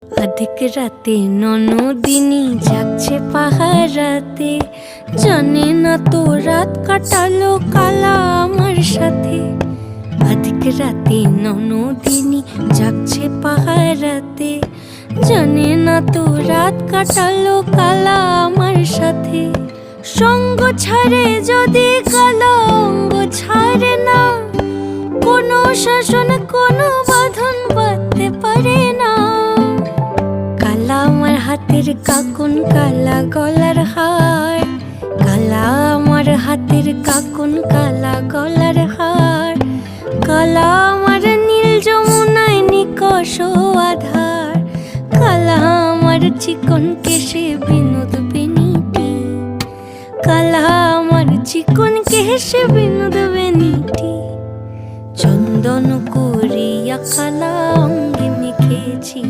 আধিক রাতে ননদিনী যাচ্ছে পাহারাতে, জানে না তো রাত কাটালো কালা আমার সাথে। আধিক রাতে ননদিনী যাচ্ছে পাহারাতে, জানে না তো রাত কাটালো কালা আমার সাথে। সঙ্গ ছাড়ে যদি কালা অঙ্গ ছাড়ে না, কোনো শাসন কোনো বাঁধন বাঁধতে পারে না। কালা আমার হাতের কাকুন কালা গলার হার, কালা আমার হাতের কাকুন কালা গলার হার। কালা আমার নীল যমুনায় নিকষ আধার, কালা আমার চিকন কেশে বিনোদ বেনিটি। কালা আমার চিকন কেশে বিনোদ বেনিটি। চন্দন করিয়া কালা অঙ্গে মেখেছি।